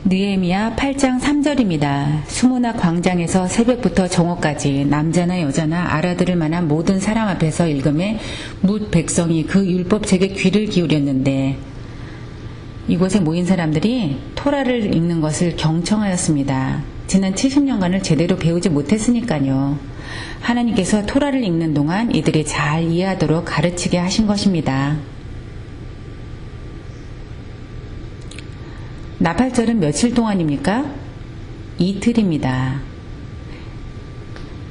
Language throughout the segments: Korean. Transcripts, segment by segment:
느헤미야 8장 3절입니다. 수모나 광장에서 새벽부터 정오까지 남자나 여자나 알아들을 만한 모든 사람 앞에서 읽음에 뭇 백성이 그 율법책에 귀를 기울였는데 이곳에 모인 사람들이 토라를 읽는 것을 경청하였습니다. 지난 70년간을 제대로 배우지 못했으니까요. 하나님께서 토라를 읽는 동안 이들이 잘 이해하도록 가르치게 하신 것입니다. 나팔절은 며칠 동안입니까? 이틀입니다.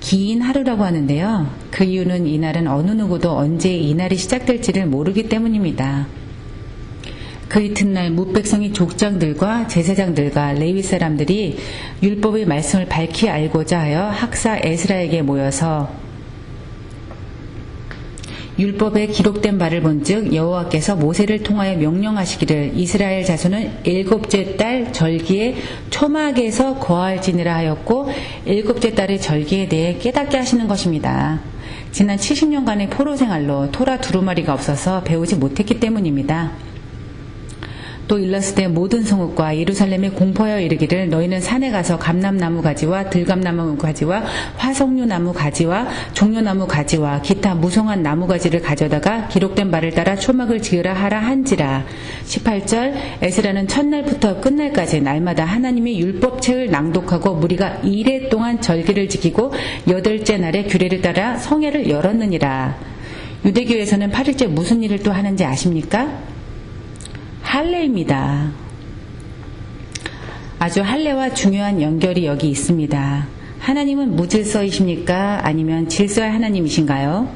긴 하루라고 하는데요. 그 이유는 이날은 어느 누구도 언제 이날이 시작될지를 모르기 때문입니다. 그 이튿날 뭇백성이 족장들과 제사장들과 레위 사람들이 율법의 말씀을 밝히 알고자 하여 학사 에스라에게 모여서 율법에 기록된 바를 본즉 여호와께서 모세를 통하여 명령하시기를 이스라엘 자손은 일곱째 달 절기에 초막에서 거할지니라 하였고 일곱째 달의 절기에 대해 깨닫게 하시는 것입니다. 지난 70년간의 포로 생활로 토라 두루마리가 없어서 배우지 못했기 때문입니다. 또 일렀을 모든 성읍과 예루살렘에 공포하여 이르기를 너희는 산에 가서 감람나무 가지와 들감나무 가지와 화석류나무 가지와 종려나무 가지와 기타 무성한 나무 가지를 가져다가 기록된 바를 따라 초막을 지으라 하라 한지라. 18절 에스라는 첫날부터 끝날까지 날마다 하나님의 율법책을 낭독하고 무리가 이레 동안 절기를 지키고 여덟째 날에 규례를 따라 성회를 열었느니라. 유대교에서는 8일째 무슨 일을 또 하는지 아십니까? 할례입니다. 아주 할례와 중요한 연결이 여기 있습니다. 하나님은 무질서이십니까? 아니면 질서의 하나님이신가요?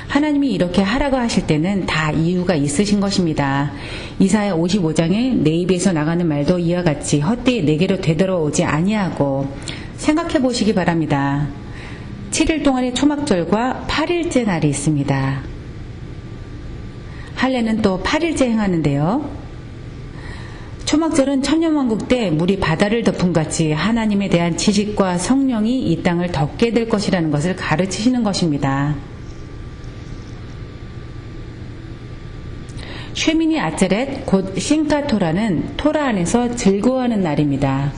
하나님이 이렇게 하라고 하실 때는 다 이유가 있으신 것입니다. 이사야 55장에 내 입에서 나가는 말도 이와 같이 헛되이 내게로 되돌아오지 아니하고 생각해 보시기 바랍니다. 7일 동안의 초막절과 8일째 날이 있습니다. 할례는 또 8일째 행하는데요. 초막절은 천년왕국 때 물이 바다를 덮음같이 하나님에 대한 지식과 성령이 이 땅을 덮게 될 것이라는 것을 가르치시는 것입니다. 쉐미니 아차렛 곧 신카 토라는 토라 안에서 즐거워하는 날입니다.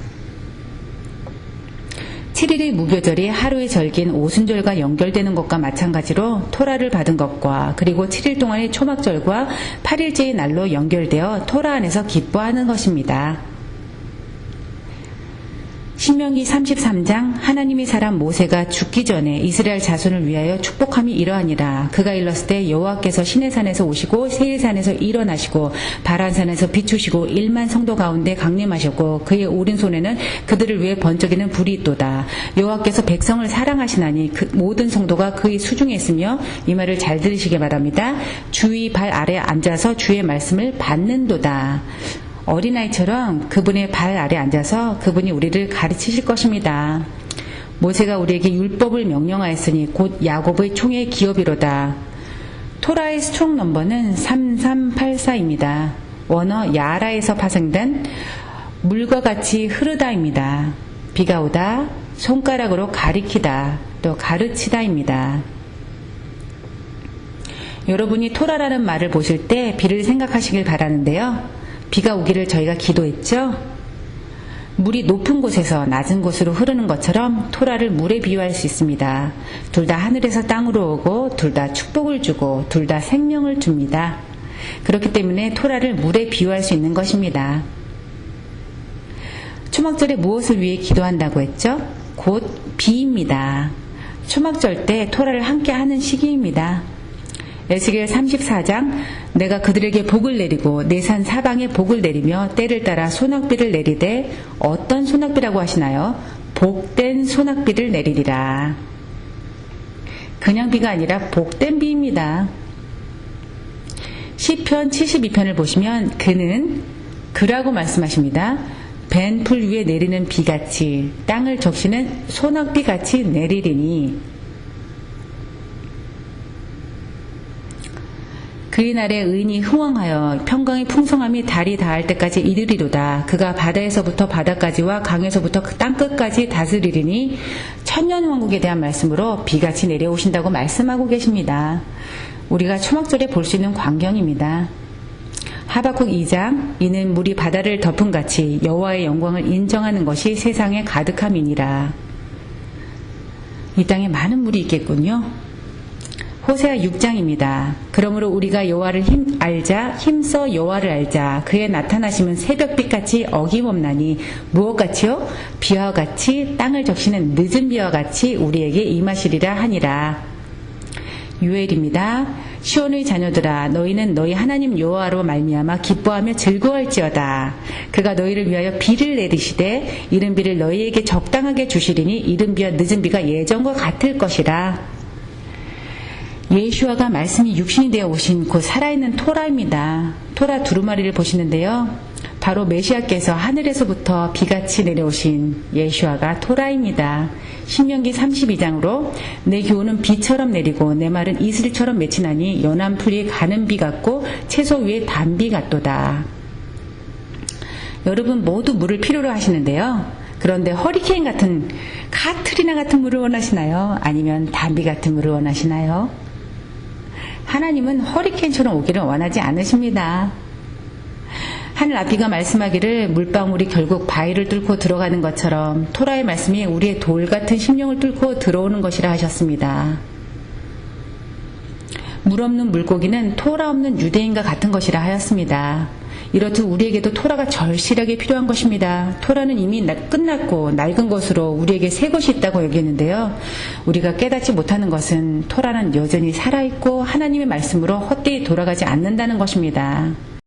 7일의 무교절이 하루의 절기인 오순절과 연결되는 것과 마찬가지로 토라를 받은 것과 그리고 7일 동안의 초막절과 8일째의 날로 연결되어 토라 안에서 기뻐하는 것입니다. 신명기 33장 하나님의 사람 모세가 죽기 전에 이스라엘 자손을 위하여 축복함이 이러하니라. 그가 일렀을 때 여호와께서 시내산에서 오시고 세일산에서 일어나시고 바란산에서 비추시고 1만 성도 가운데 강림하셨고 그의 오른손에는 그들을 위해 번쩍이는 불이 있도다. 여호와께서 백성을 사랑하시나니 그 모든 성도가 그의 수중에 있으며 이 말을 잘 들으시기 바랍니다. 주의 발 아래 앉아서 주의 말씀을 받는도다. 어린아이처럼 그분의 발 아래 앉아서 그분이 우리를 가르치실 것입니다. 모세가 우리에게 율법을 명령하였으니 곧 야곱의 총의 기업이로다. 토라의 스트롱 넘버는 3384입니다. 원어 야라에서 파생된 물과 같이 흐르다입니다. 비가 오다, 손가락으로 가리키다, 또 가르치다입니다. 여러분이 토라라는 말을 보실 때 비를 생각하시길 바라는데요. 비가 오기를 저희가 기도했죠? 물이 높은 곳에서 낮은 곳으로 흐르는 것처럼 토라를 물에 비유할 수 있습니다. 둘 다 하늘에서 땅으로 오고 둘 다 축복을 주고 둘 다 생명을 줍니다. 그렇기 때문에 토라를 물에 비유할 수 있는 것입니다. 초막절에 무엇을 위해 기도한다고 했죠? 곧 비입니다. 초막절 때 토라를 함께 하는 시기입니다. 에스겔 34장 내가 그들에게 복을 내리고 내 산 사방에 복을 내리며 때를 따라 소낙비를 내리되 어떤 소낙비라고 하시나요? 복된 소낙비를 내리리라. 그냥 비가 아니라 복된 비입니다. 시편 72편을 보시면 그라고 말씀하십니다. 벤 풀 위에 내리는 비같이 땅을 적시는 소낙비같이 내리리니 그의 날에 의인이 흥왕하여 평강의 풍성함이 달이 닿을 때까지 이르리로다. 그가 바다에서부터 바다까지와 강에서부터 그 땅끝까지 다스리리니 천년왕국에 대한 말씀으로 비같이 내려오신다고 말씀하고 계십니다. 우리가 초막절에 볼 수 있는 광경입니다. 하박국 2장 이는 물이 바다를 덮은 같이 여호와의 영광을 인정하는 것이 세상에 가득함이니라. 이 땅에 많은 물이 있겠군요. 호세아 6장입니다. 그러므로 우리가 여호와를 알자 힘써 여호와를 알자 그의 나타나심은 새벽빛같이 어김없나니 무엇같이요? 비와 같이 땅을 적시는 늦은 비와 같이 우리에게 임하시리라 하니라. 유엘입니다. 시온의 자녀들아 너희는 너희 하나님 여호와로 말미암아 기뻐하며 즐거워할지어다. 그가 너희를 위하여 비를 내리시되 이른 비를 너희에게 적당하게 주시리니 이른 비와 늦은 비가 예전과 같을 것이라. 예수아가 말씀이 육신이 되어 오신 곧 살아있는 토라입니다. 토라 두루마리를 보시는데요. 바로 메시아께서 하늘에서부터 비같이 내려오신 예수아가 토라입니다. 신명기 32장으로 내 교훈은 비처럼 내리고 내 말은 이슬처럼 맺히나니 연한 풀이 가는 비 같고 채소 위에 단비 같도다. 여러분 모두 물을 필요로 하시는데요. 그런데 허리케인 같은 카트리나 같은 물을 원하시나요? 아니면 단비 같은 물을 원하시나요? 하나님은 허리케인처럼 오기를 원하지 않으십니다. 하늘 아비가 말씀하기를 물방울이 결국 바위를 뚫고 들어가는 것처럼 토라의 말씀이 우리의 돌 같은 심령을 뚫고 들어오는 것이라 하셨습니다. 물 없는 물고기는 토라 없는 유대인과 같은 것이라 하였습니다. 이렇듯 우리에게도 토라가 절실하게 필요한 것입니다. 토라는 이미 끝났고 낡은 것으로 우리에게 새 것이 있다고 여기는데요. 우리가 깨닫지 못하는 것은 토라는 여전히 살아있고 하나님의 말씀으로 헛되이 돌아가지 않는다는 것입니다.